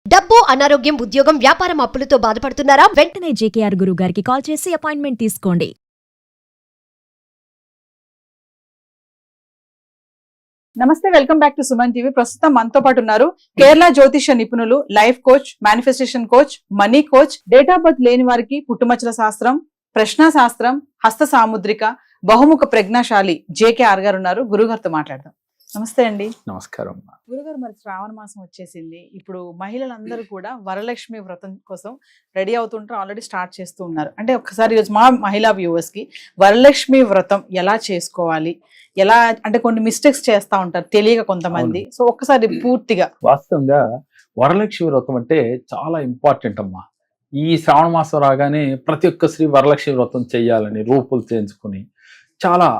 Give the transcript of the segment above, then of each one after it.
డబ్బు, అనారోగ్యం, ఉద్యోగం, వ్యాపారం అప్పులతో బాధపడుతున్నారా? వెంటనే జేకేఆర్ గురువు గారికి కాల్ చేసి అపాయింట్మెంట్ తీసుకోండి. నమస్తే, welcome back to Suman TV. ప్రస్తుతం మనతో పాటు ఉన్నారు కేరళ జ్యోతిష నిపుణులు, life coach, manifestation coach, money coach, date of birth లేని వారికి పుట్టుమచ్చల శాస్త్రం, ప్రశ్న శాస్త్రం, హస్త సాముద్రిక, బహుముఖ ప్రజ్ఞాశాలి జేకేఆర్ గారు ఉన్నారు. గురుగారితో మాట్లాడదాం. నమస్తే అండి. నమస్కారం. గురుగారు, మరి శ్రావణ మాసం వచ్చేసింది. ఇప్పుడు మహిళలందరూ కూడా వరలక్ష్మి వ్రతం కోసం రెడీ అవుతుంటారు, ఆల్రెడీ స్టార్ట్ చేస్తూ ఉన్నారు. అంటే ఒక్కసారి ఈరోజు మా మహిళా వ్యూవర్స్ కి వరలక్ష్మి వ్రతం ఎలా చేసుకోవాలి, ఎలా అంటే కొన్ని మిస్టేక్స్ చేస్తా ఉంటారు తెలియక కొంతమంది. సో ఒక్కసారి పూర్తిగా వాస్తవంగా వరలక్ష్మి వ్రతం అంటే చాలా ఇంపార్టెంట్ అమ్మా. ఈ శ్రావణ మాసం రాగానే ప్రతి ఒక్క స్త్రీ వరలక్ష్మి వ్రతం చేయాలని రూపులు చేయించుకుని చాలా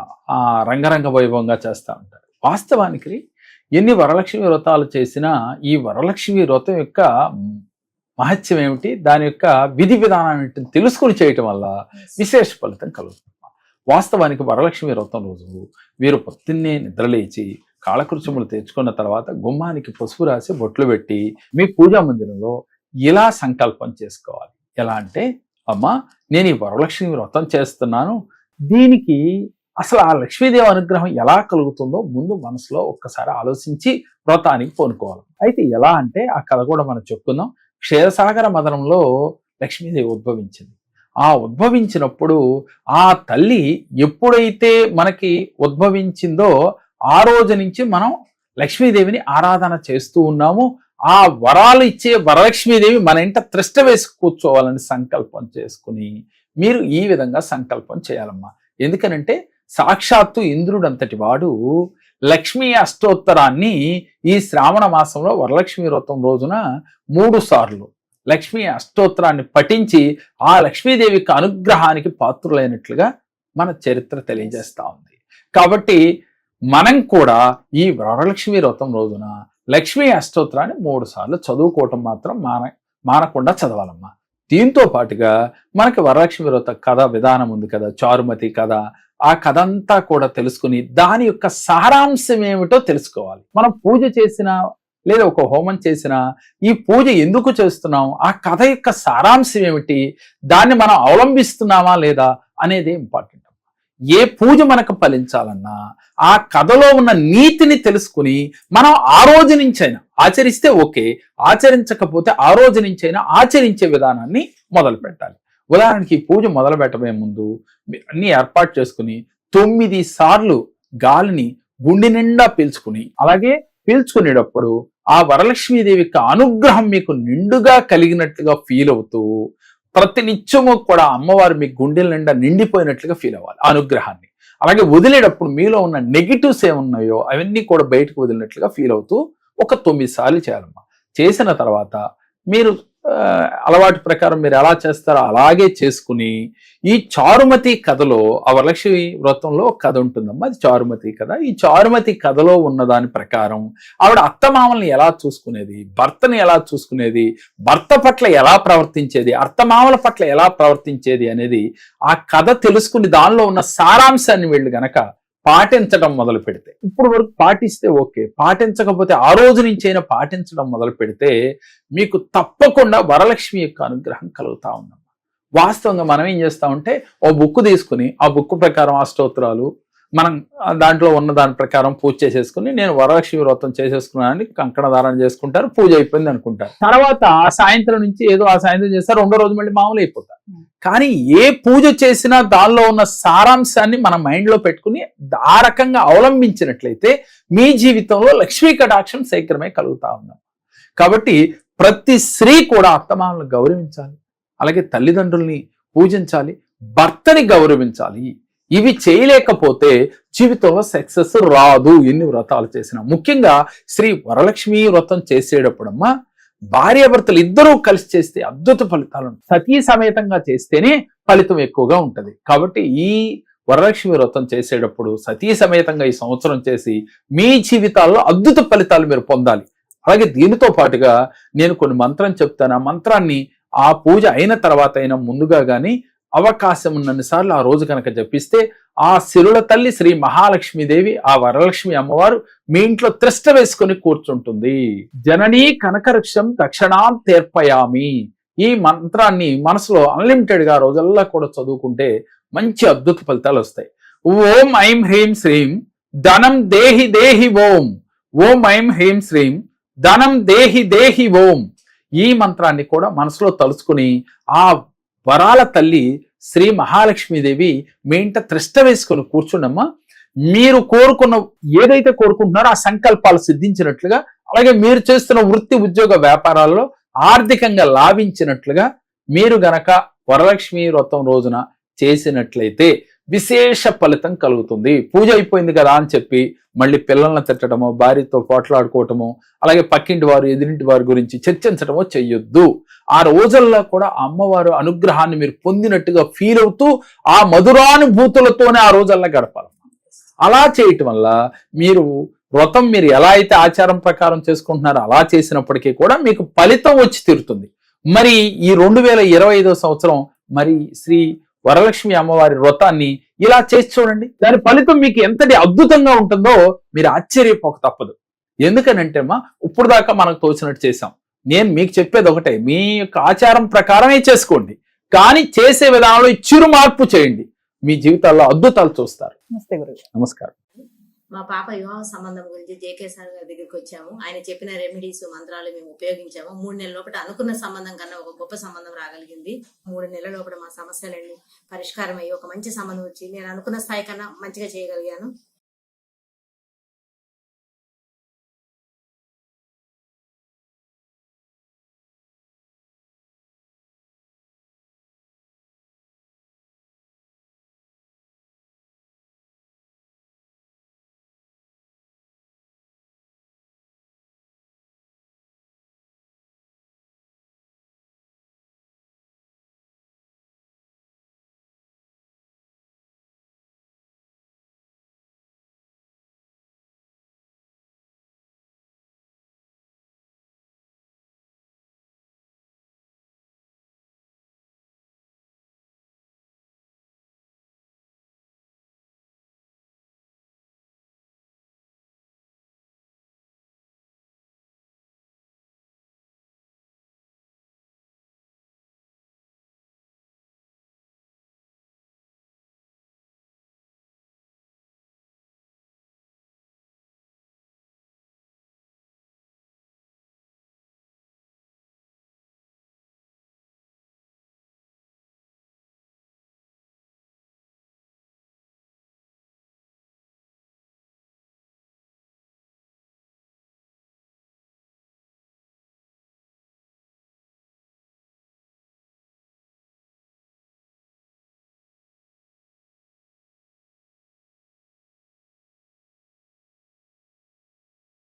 రంగరంగ వైభవంగా చేస్తూ ఉంటారు. వాస్తవానికి ఎన్ని వరలక్ష్మి వ్రతాలు చేసినా ఈ వరలక్ష్మి వ్రతం యొక్క మహత్యం ఏమిటి, దాని యొక్క విధి విధానం ఏమిటి తెలుసుకుని చేయటం వల్ల విశేష ఫలితం కలుగుతుంది. వాస్తవానికి వరలక్ష్మి వ్రతం రోజు వీరు పొద్దున్నే నిద్రలేచి కాలకృత్యములు తెచ్చుకున్న తర్వాత గుమ్మానికి పసుపు రాసి బొట్లు పెట్టి మీ పూజా మందిరంలో ఇలా సంకల్పం చేసుకోవాలి. ఎలా అంటే, అమ్మా నేను ఈ వరలక్ష్మి వ్రతం చేస్తున్నాను, దీనికి అసలు ఆ లక్ష్మీదేవి అనుగ్రహం ఎలా కలుగుతుందో ముందు మనసులో ఒక్కసారి ఆలోచించి వ్రతానికి పూనుకోవాలి. అయితే ఎలా అంటే ఆ కథ కూడా మనం చెప్పుకుందాం. క్షీరసాగర మదనంలో లక్ష్మీదేవి ఉద్భవించింది. ఆ ఉద్భవించినప్పుడు ఆ తల్లి ఎప్పుడైతే మనకి ఉద్భవించిందో ఆ రోజు నుంచి మనం లక్ష్మీదేవిని ఆరాధన చేస్తూ ఉన్నాము. ఆ వరాలు ఇచ్చే వరలక్ష్మీదేవి మన ఇంట త్రిష్ట వేసి కూర్చోవాలని సంకల్పం చేసుకుని మీరు ఈ విధంగా సంకల్పం చేయాలమ్మా. ఎందుకనంటే సాక్షాత్తు ఇంద్రుడు అంతటి వాడు లక్ష్మీ అష్టోత్తరాన్ని ఈ శ్రావణ మాసంలో వరలక్ష్మి వ్రతం రోజున 3 సార్లు లక్ష్మీ అష్టోత్తరాన్ని పఠించి ఆ లక్ష్మీదేవికి అనుగ్రహానికి పాత్రులైనట్లుగా మన చరిత్ర తెలియజేస్తా ఉంది. కాబట్టి మనం కూడా ఈ వరలక్ష్మి వ్రతం రోజున లక్ష్మీ అష్టోత్తరాన్ని 3 సార్లు చదువుకోవటం మాత్రం మానకుండా చదవాలమ్మా. దీంతో పాటుగా మనకి వరలక్ష్మి వ్రత కథ విధానం ఉంది కదా, చారుమతి కథ. ఆ కథ అంతా కూడా తెలుసుకుని దాని యొక్క సారాంశం ఏమిటో తెలుసుకోవాలి. మనం పూజ చేసినా లేదా ఒక హోమం చేసినా ఈ పూజ ఎందుకు చేస్తున్నాం, ఆ కథ యొక్క సారాంశం ఏమిటి, దాన్ని మనం అవలంబిస్తున్నామా లేదా అనేది ఇంపార్టెంట్. ఏ పూజ మనకు ఫలించాలన్నా ఆ కథలో ఉన్న నీతిని తెలుసుకుని మనం ఆ రోజు నుంచైనా ఆచరిస్తే ఓకే, ఆచరించకపోతే ఆ రోజు నుంచైనా ఆచరించే విధానాన్ని మొదలు పెట్టాలి. ఉదాహరణకి ఈ పూజ మొదలు పెట్టబోయే ముందు అన్ని ఏర్పాటు చేసుకుని 9 సార్లు గాలిని గుండె నిండా పీల్చుకుని, అలాగే పీల్చుకునేటప్పుడు ఆ వరలక్ష్మీదేవి యొక్క అనుగ్రహం మీకు నిండుగా కలిగినట్లుగా ఫీల్ అవుతూ ప్రతి నిత్యము కూడా అమ్మవారు మీ గుండెల నిండా నిండిపోయినట్లుగా ఫీల్ అవ్వాలి అనుగ్రహాన్ని. అలాగే వదిలేటప్పుడు మీలో ఉన్న నెగిటివ్స్ ఏమున్నాయో అవన్నీ కూడా బయటకు వదిలినట్లుగా ఫీల్ అవుతూ ఒక 9 సార్లు చేయాలమ్మా. చేసిన తర్వాత మీరు అలవాటు ప్రకారం మీరు ఎలా చేస్తారో అలాగే చేసుకుని ఈ చారుమతి కథలో ఆ వరలక్ష్మి వ్రతంలో కథ ఉంటుందమ్మా, అది చారుమతి కథ. ఈ చారుమతి కథలో ఉన్న దాని ప్రకారం ఆవిడ అత్తమామల్ని ఎలా చూసుకునేది, భర్తని ఎలా చూసుకునేది, భర్త పట్ల ఎలా ప్రవర్తించేది, అత్తమామల పట్ల ఎలా ప్రవర్తించేది అనేది ఆ కథ తెలుసుకుని దానిలో ఉన్న సారాంశాన్ని వీళ్ళు గనక పాటించడం మొదలు పెడితే, ఇప్పుడు వరకు పాటిస్తే ఓకే, పాటించకపోతే ఆ రోజు నుంచైనా పాటించడం మొదలు పెడితే మీకు తప్పకుండా వరలక్ష్మి యొక్క అనుగ్రహం కలుగుతా ఉందమ్మా. వాస్తవంగా మనం ఏం చేస్తామంటే ఓ బుక్ తీసుకుని ఆ బుక్ ప్రకారం అష్టోత్తరాలు మనం దాంట్లో ఉన్న దాని ప్రకారం పూజ చేసేసుకుని నేను వరలక్ష్మి వ్రతం చేసేసుకున్నానని కంకణ ధారణ చేసుకుంటారు, పూజ అయిపోయింది అనుకుంటారు. తర్వాత సాయంత్రం నుంచి ఏదో ఆ సాయంత్రం చేస్తారు, 2వ రోజు మళ్ళీ మామూలు అయిపోతారు. కానీ ఏ పూజ చేసినా దానిలో ఉన్న సారాంశాన్ని మన మైండ్లో పెట్టుకుని ఆ రకంగా అవలంబించినట్లయితే మీ జీవితంలో లక్ష్మీ కటాక్షం శీఘ్రమే కలుగుతా ఉన్నాం. కాబట్టి ప్రతి స్త్రీ కూడా అత్తమామలను గౌరవించాలి, అలాగే తల్లిదండ్రుల్ని పూజించాలి, భర్తని గౌరవించాలి. ఇవి చేయలేకపోతే జీవితంలో సక్సెస్ రాదు ఎన్ని వ్రతాలు చేసినా. ముఖ్యంగా శ్రీ వరలక్ష్మి వ్రతం చేసేటప్పుడమ్మా భార్యాభర్తలు ఇద్దరూ కలిసి చేస్తే అద్భుత ఫలితాలు ఉంటాయి. సతీ సమేతంగా చేస్తేనే ఫలితం ఎక్కువగా ఉంటుంది. కాబట్టి ఈ వరలక్ష్మి వ్రతం చేసేటప్పుడు సతీ సమేతంగా ఈ సంవత్సరం చేసి మీ జీవితాల్లో అద్భుత ఫలితాలు మీరు పొందాలి. అలాగే దీనితో పాటుగా నేను కొన్ని మంత్రం చెప్తాను. ఆ మంత్రాన్ని ఆ పూజ అయిన తర్వాత అయినా ముందుగా కానీ అవకాశం ఉన్నన్నిసార్లు ఆ రోజు కనుక జపిస్తే ఆ సిరుల తల్లి శ్రీ మహాలక్ష్మీదేవి, ఆ వరలక్ష్మి అమ్మవారు మీ ఇంట్లో త్రిష్ట వేసుకొని కూర్చుంటుంది. జననీ కనకవృక్షం దక్షిణాం తీర్పయామి. ఈ మంత్రాన్ని మనసులో అన్లిమిటెడ్ గా రోజల్లా కూడా చదువుకుంటే మంచి అద్భుత ఫలితాలు వస్తాయి. ఓం ఐం హ్రీం శ్రీం ధనం దేహి దేహి ఓం. ఓం ఐం హ్రీం శ్రీం ధనం దేహి దేహి ఓం. ఈ మంత్రాన్ని కూడా మనసులో తలుచుకుని ఆ వరాల తల్లి శ్రీ మహాలక్ష్మీదేవి మీ ఇంట త్రిష్ట వేసుకొని కూర్చుండమ్మా. మీరు కోరుకున్న ఏదైతే కోరుకుంటున్నారో ఆ సంకల్పాలు సిద్ధించినట్లుగా, అలాగే మీరు చేస్తున్న వృత్తి ఉద్యోగ వ్యాపారాల్లో ఆర్థికంగా లాభించినట్లుగా మీరు గనక వరలక్ష్మి వ్రతం రోజున చేసినట్లయితే విశేష ఫలితం కలుగుతుంది. పూజ అయిపోయింది కదా అని చెప్పి మళ్ళీ పిల్లల్ని తిట్టడమో, భార్యతో పోట్లాడుకోవటమో, అలాగే పక్కింటి వారు ఎదురింటి వారి గురించి చర్చించడమో చెయ్యొద్దు. ఆ రోజుల్లో కూడా అమ్మవారు అనుగ్రహాన్ని మీరు పొందినట్టుగా ఫీల్ అవుతూ ఆ మధురానుభూతులతోనే ఆ రోజుల్లో గడపాలి. అలా చేయటం వల్ల మీరు వ్రతం మీరు ఎలా అయితే ఆచారం ప్రకారం చేసుకుంటున్నారో అలా చేసినప్పటికీ కూడా మీకు ఫలితం వచ్చి తీరుతుంది. మరి ఈ 2025 సంవత్సరం మరి శ్రీ వరలక్ష్మి అమ్మవారి వ్రతాన్ని ఇలా చేసి చూడండి. దాని ఫలితం మీకు ఎంతటి అద్భుతంగా ఉంటుందో మీరు ఆశ్చర్యపోక తప్పదు. ఎందుకనంటే అమ్మా, ఇప్పుడు దాకా మనకు తోచినట్టు చేశాం. నేను మీకు చెప్పేది ఒకటే, మీ యొక్క ఆచారం ప్రకారమే చేసుకోండి, కానీ చేసే విధానంలో చిరు మార్పు చేయండి. మీ జీవితాల్లో అద్భుతాలు చూస్తారు. నమస్తే గురుగారు. నమస్కారం. మా పాప వివాహ సంబంధం గురించి జేకే సార్ గారి దగ్గరికి వచ్చాము. ఆయన చెప్పిన రెమెడీస్ మంత్రాలు మేము ఉపయోగించాము. 3 నెలల లోపల అనుకున్న సంబంధం కన్నా ఒక గొప్ప సంబంధం రాగలిగింది. 3 నెలల లోపల మా సమస్యలన్నీ పరిష్కారం అయ్యి ఒక మంచి సంబంధం వచ్చి నేను అనుకున్న స్థాయి కన్నా మంచిగా చేయగలిగాను.